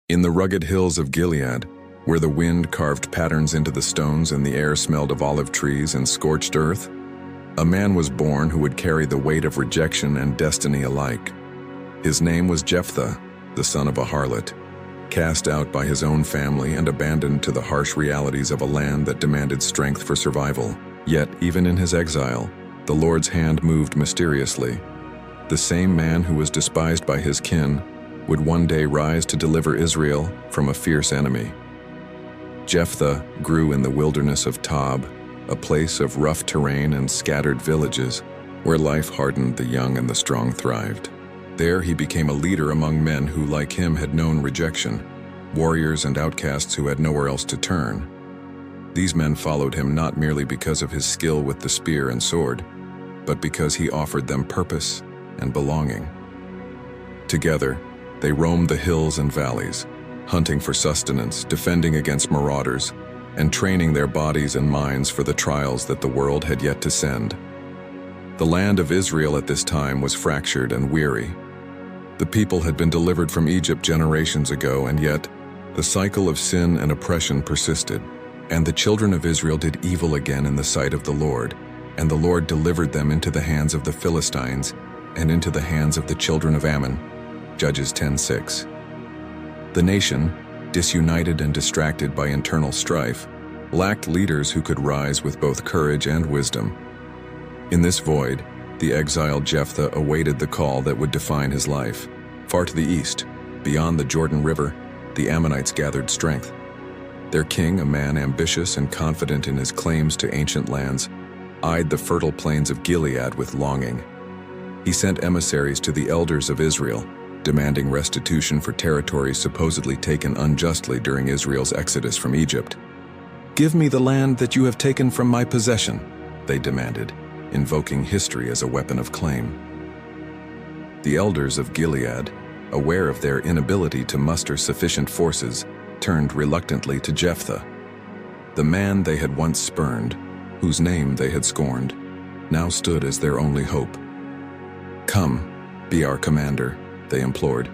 In the rugged hills of Gilead, where the wind carved patterns into the stones and the air smelled of olive trees and scorched earth, a man was born who would carry the weight of rejection and destiny alike. His name was Jephthah, the son of a harlot, cast out by his own family and abandoned to the harsh realities of a land that demanded strength for survival. Yet, even in his exile, the Lord's hand moved mysteriously. The same man who was despised by his kin would one day rise to deliver Israel from a fierce enemy. Jephthah grew in the wilderness of Tob, a place of rough terrain and scattered villages, where life hardened the young and the strong thrived. There he became a leader among men who, like him, had known rejection, warriors and outcasts who had nowhere else to turn. These men followed him not merely because of his skill with the spear and sword, but because he offered them purpose and belonging. Together, they roamed the hills and valleys, hunting for sustenance, defending against marauders, and training their bodies and minds for the trials that the world had yet to send. The land of Israel at this time was fractured and weary. The people had been delivered from Egypt generations ago, and yet the cycle of sin and oppression persisted. And the children of Israel did evil again in the sight of the Lord, and the Lord delivered them into the hands of the Philistines and into the hands of the children of Ammon. Judges 10:6. The nation, disunited and distracted by internal strife, lacked leaders who could rise with both courage and wisdom. In this void, the exiled Jephthah awaited the call that would define his life. Far to the east, beyond the Jordan River, the Ammonites gathered strength. Their king, a man ambitious and confident in his claims to ancient lands, eyed the fertile plains of Gilead with longing. He sent emissaries to the elders of Israel, demanding restitution for territories supposedly taken unjustly during Israel's exodus from Egypt. "Give me the land that you have taken from my possession," they demanded, invoking history as a weapon of claim. The elders of Gilead, aware of their inability to muster sufficient forces, turned reluctantly to Jephthah. The man they had once spurned, whose name they had scorned, now stood as their only hope. "Come, be our commander," they implored,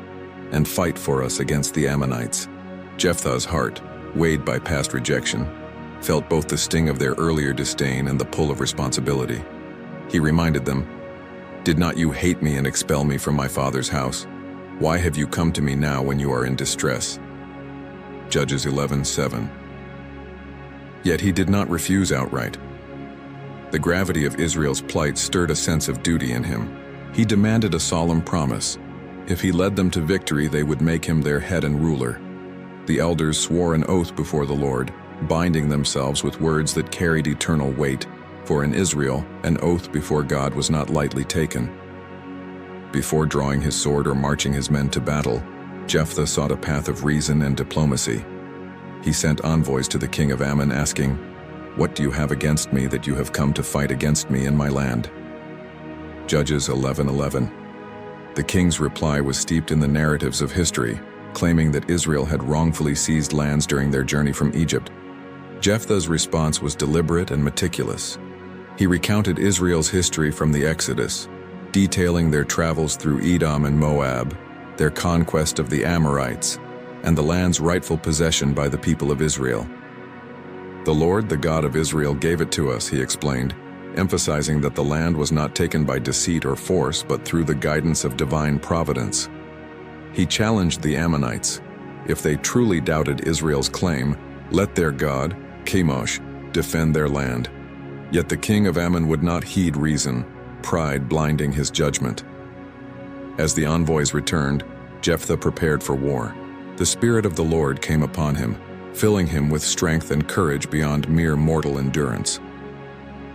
"and fight for us against the Ammonites." Jephthah's heart, weighed by past rejection, felt both the sting of their earlier disdain and the pull of responsibility. He reminded them, "Did not you hate me and expel me from my father's house? Why have you come to me now when you are in distress?" Judges 11:7. Yet he did not refuse outright. The gravity of Israel's plight stirred a sense of duty in him. He demanded a solemn promise. If he led them to victory, they would make him their head and ruler. The elders swore an oath before the Lord, binding themselves with words that carried eternal weight, for in Israel, an oath before God was not lightly taken. Before drawing his sword or marching his men to battle, Jephthah sought a path of reason and diplomacy. He sent envoys to the king of Ammon asking, "What do you have against me that you have come to fight against me in my land?" Judges 11:11. The king's reply was steeped in the narratives of history, claiming that Israel had wrongfully seized lands during their journey from Egypt. Jephthah's response was deliberate and meticulous. He recounted Israel's history from the Exodus, detailing their travels through Edom and Moab, their conquest of the Amorites, and the land's rightful possession by the people of Israel. "The Lord, the God of Israel, gave it to us," he explained, emphasizing that the land was not taken by deceit or force, but through the guidance of divine providence. He challenged the Ammonites. If they truly doubted Israel's claim, let their God, Chemosh, defend their land. Yet the king of Ammon would not heed reason, pride blinding his judgment. As the envoys returned, Jephthah prepared for war. The Spirit of the Lord came upon him, filling him with strength and courage beyond mere mortal endurance.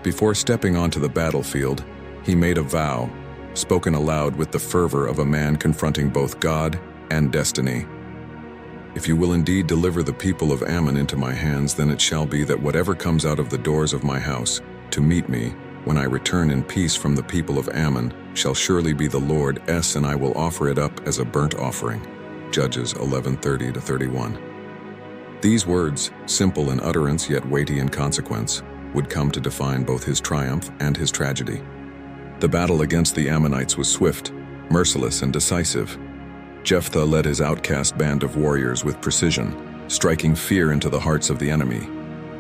Before stepping onto the battlefield, he made a vow, spoken aloud with the fervor of a man confronting both God and destiny. "If you will indeed deliver the people of Ammon into my hands, then it shall be that whatever comes out of the doors of my house to meet me, when I return in peace from the people of Ammon, shall surely be the Lord's, and I will offer it up as a burnt offering." Judges 11:30-31. These words, simple in utterance yet weighty in consequence, would come to define both his triumph and his tragedy. The battle against the Ammonites was swift, merciless, and decisive. Jephthah led his outcast band of warriors with precision, striking fear into the hearts of the enemy.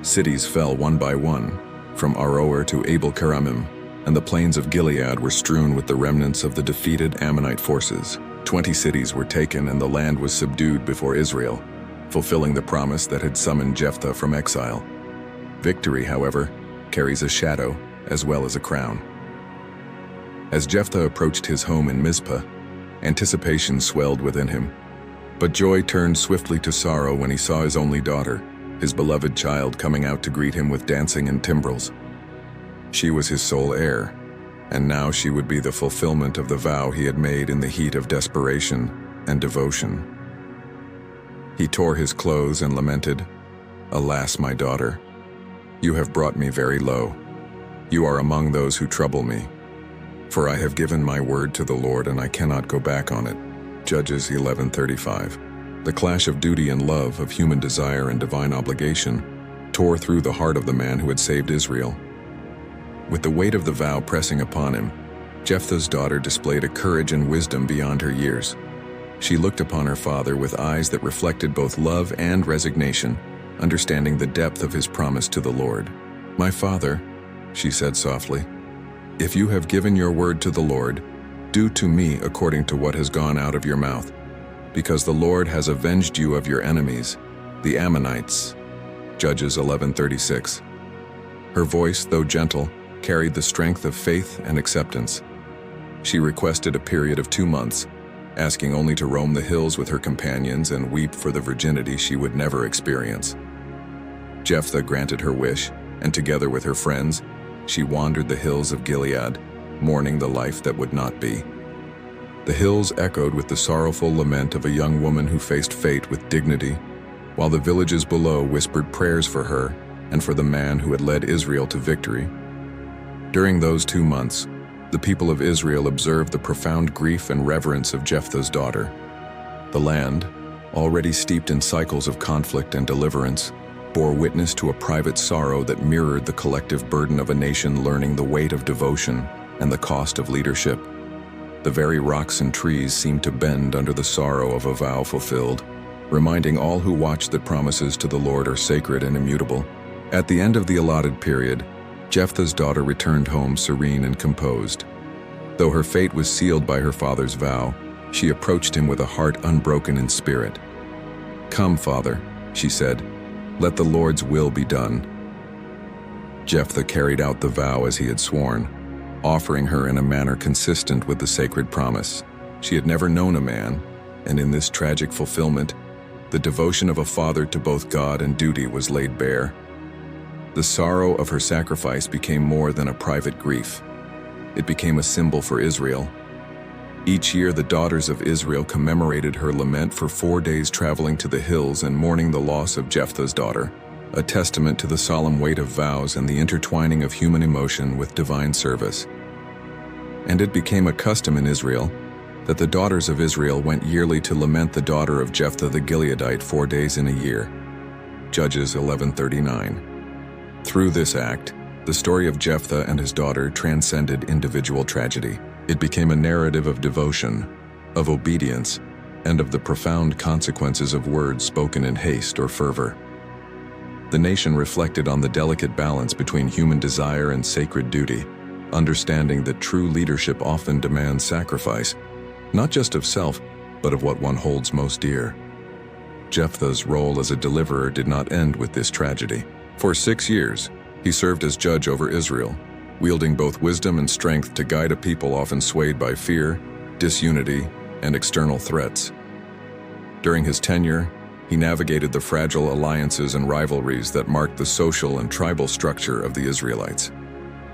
Cities fell one by one, from Aroer to Abel-Keramim, and the plains of Gilead were strewn with the remnants of the defeated Ammonite forces. 20 cities were taken and the land was subdued before Israel, fulfilling the promise that had summoned Jephthah from exile. Victory, however, carries a shadow as well as a crown. As Jephthah approached his home in Mizpah, anticipation swelled within him. But joy turned swiftly to sorrow when he saw his only daughter, his beloved child, coming out to greet him with dancing and timbrels. She was his sole heir, and now she would be the fulfillment of the vow he had made in the heat of desperation and devotion. He tore his clothes and lamented, "Alas, my daughter, you have brought me very low. You are among those who trouble me. For I have given my word to the Lord and I cannot go back on it." Judges 11:35. The clash of duty and love, of human desire and divine obligation, tore through the heart of the man who had saved Israel. With the weight of the vow pressing upon him, Jephthah's daughter displayed a courage and wisdom beyond her years. She looked upon her father with eyes that reflected both love and resignation, understanding the depth of his promise to the Lord. "My father," she said softly, "if you have given your word to the Lord, do to me according to what has gone out of your mouth, because the Lord has avenged you of your enemies, the Ammonites." Judges 11:36. Her voice, though gentle, carried the strength of faith and acceptance. She requested a period of 2 months, asking only to roam the hills with her companions and weep for the virginity she would never experience. Jephthah granted her wish, and together with her friends, she wandered the hills of Gilead, mourning the life that would not be. The hills echoed with the sorrowful lament of a young woman who faced fate with dignity, while the villages below whispered prayers for her and for the man who had led Israel to victory. During those 2 months, the people of Israel observed the profound grief and reverence of Jephthah's daughter. The land, already steeped in cycles of conflict and deliverance, bore witness to a private sorrow that mirrored the collective burden of a nation learning the weight of devotion and the cost of leadership. The very rocks and trees seemed to bend under the sorrow of a vow fulfilled, reminding all who watch that promises to the Lord are sacred and immutable. At the end of the allotted period, Jephthah's daughter returned home serene and composed. Though her fate was sealed by her father's vow, she approached him with a heart unbroken in spirit. "Come, father," she said, "let the Lord's will be done." Jephthah carried out the vow as he had sworn, offering her in a manner consistent with the sacred promise. She had never known a man, and in this tragic fulfillment, the devotion of a father to both God and duty was laid bare. The sorrow of her sacrifice became more than a private grief. It became a symbol for Israel. Each year, the daughters of Israel commemorated her lament for 4 days, traveling to the hills and mourning the loss of Jephthah's daughter, a testament to the solemn weight of vows and the intertwining of human emotion with divine service. And it became a custom in Israel that the daughters of Israel went yearly to lament the daughter of Jephthah the Gileadite 4 days in a year. Judges 11:39. Through this act, the story of Jephthah and his daughter transcended individual tragedy. It became a narrative of devotion, of obedience, and of the profound consequences of words spoken in haste or fervor. The nation reflected on the delicate balance between human desire and sacred duty, understanding that true leadership often demands sacrifice, not just of self, but of what one holds most dear. Jephthah's role as a deliverer did not end with this tragedy. For 6 years, he served as judge over Israel, wielding both wisdom and strength to guide a people often swayed by fear, disunity, and external threats. During his tenure, he navigated the fragile alliances and rivalries that marked the social and tribal structure of the Israelites.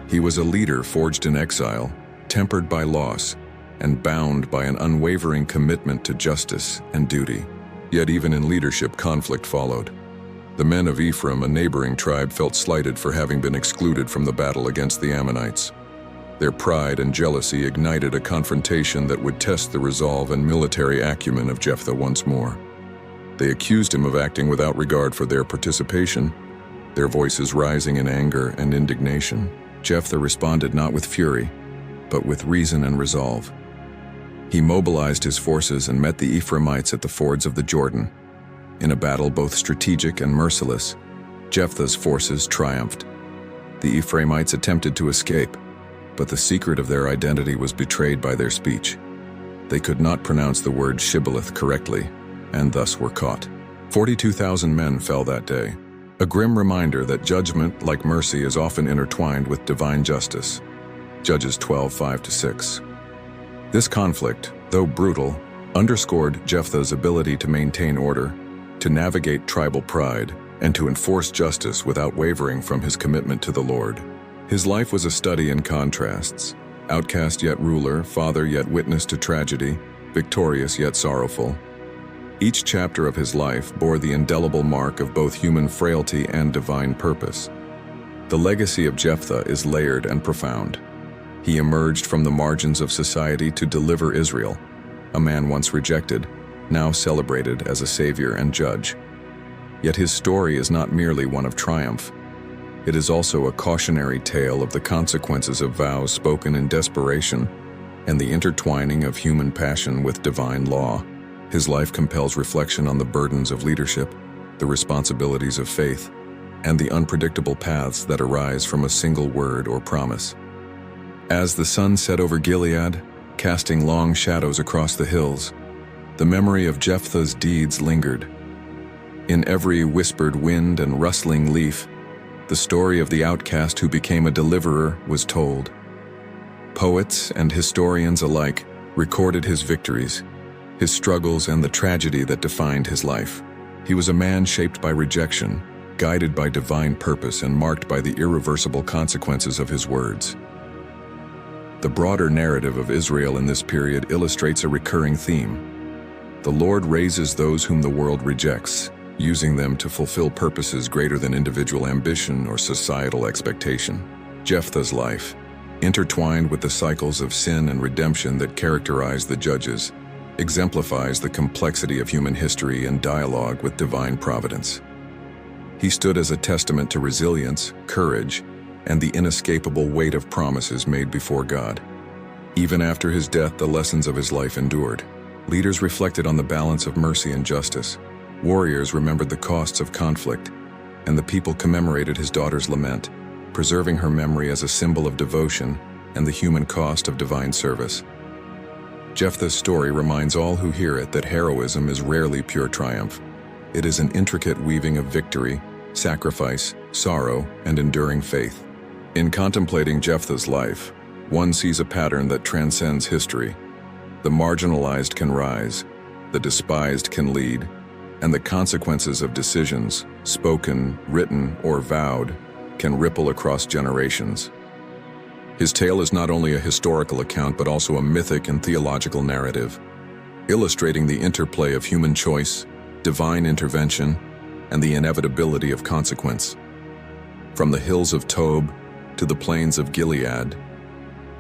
He was a leader forged in exile, tempered by loss, and bound by an unwavering commitment to justice and duty. Yet even in leadership, conflict followed. The men of Ephraim, a neighboring tribe, felt slighted for having been excluded from the battle against the Ammonites. Their pride and jealousy ignited a confrontation that would test the resolve and military acumen of Jephthah once more. They accused him of acting without regard for their participation, their voices rising in anger and indignation. Jephthah responded not with fury, but with reason and resolve. He mobilized his forces and met the Ephraimites at the fords of the Jordan. In a battle both strategic and merciless, Jephthah's forces triumphed. The Ephraimites attempted to escape, but the secret of their identity was betrayed by their speech. They could not pronounce the word shibboleth correctly, and thus were caught. 42,000 men fell that day, a grim reminder that judgment, like mercy, is often intertwined with divine justice. Judges 12:5-6. This conflict, though brutal, underscored Jephthah's ability to maintain order, to navigate tribal pride, and to enforce justice without wavering from his commitment to the Lord. His life was a study in contrasts: outcast yet ruler, father yet witness to tragedy, victorious yet sorrowful. Each chapter of his life bore the indelible mark of both human frailty and divine purpose. The legacy of Jephthah is layered and profound. He emerged from the margins of society to deliver Israel, a man once rejected, now celebrated as a savior and judge. Yet his story is not merely one of triumph. It is also a cautionary tale of the consequences of vows spoken in desperation and the intertwining of human passion with divine law. His life compels reflection on the burdens of leadership, the responsibilities of faith, and the unpredictable paths that arise from a single word or promise. As the sun set over Gilead, casting long shadows across the hills, the memory of Jephthah's deeds lingered. In every whispered wind and rustling leaf, the story of the outcast who became a deliverer was told. Poets and historians alike recorded his victories, his struggles, and the tragedy that defined his life. He was a man shaped by rejection, guided by divine purpose, and marked by the irreversible consequences of his words. The broader narrative of Israel in this period illustrates a recurring theme. The Lord raises those whom the world rejects, using them to fulfill purposes greater than individual ambition or societal expectation. Jephthah's life, intertwined with the cycles of sin and redemption that characterize the judges, exemplifies the complexity of human history and dialogue with divine providence. He stood as a testament to resilience, courage, and the inescapable weight of promises made before God. Even after his death, the lessons of his life endured. Leaders reflected on the balance of mercy and justice. Warriors remembered the costs of conflict, and the people commemorated his daughter's lament, preserving her memory as a symbol of devotion and the human cost of divine service. Jephthah's story reminds all who hear it that heroism is rarely pure triumph. It is an intricate weaving of victory, sacrifice, sorrow, and enduring faith. In contemplating Jephthah's life, one sees a pattern that transcends history. The marginalized can rise, the despised can lead, and the consequences of decisions, spoken, written, or vowed, can ripple across generations. His tale is not only a historical account but also a mythic and theological narrative, illustrating the interplay of human choice, divine intervention, and the inevitability of consequence. From the hills of Tob to the plains of Gilead,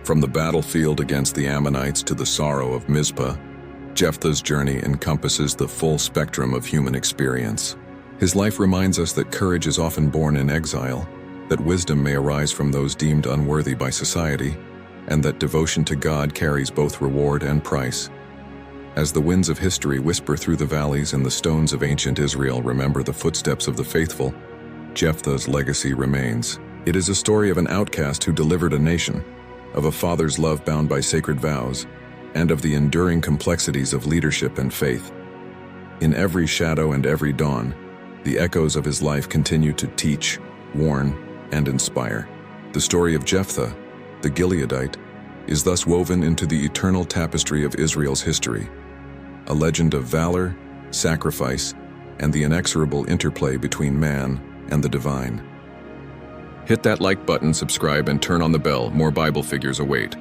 from the battlefield against the Ammonites to the sorrow of Mizpah, Jephthah's journey encompasses the full spectrum of human experience. His life reminds us that courage is often born in exile, that wisdom may arise from those deemed unworthy by society, and that devotion to God carries both reward and price. As the winds of history whisper through the valleys and the stones of ancient Israel remember the footsteps of the faithful, Jephthah's legacy remains. It is a story of an outcast who delivered a nation, of a father's love bound by sacred vows, and of the enduring complexities of leadership and faith. In every shadow and every dawn, the echoes of his life continue to teach, warn, and inspire. The story of Jephthah, the Gileadite, is thus woven into the eternal tapestry of Israel's history, a legend of valor, sacrifice, and the inexorable interplay between man and the divine. Hit that like button, subscribe, and turn on the bell. More Bible figures await.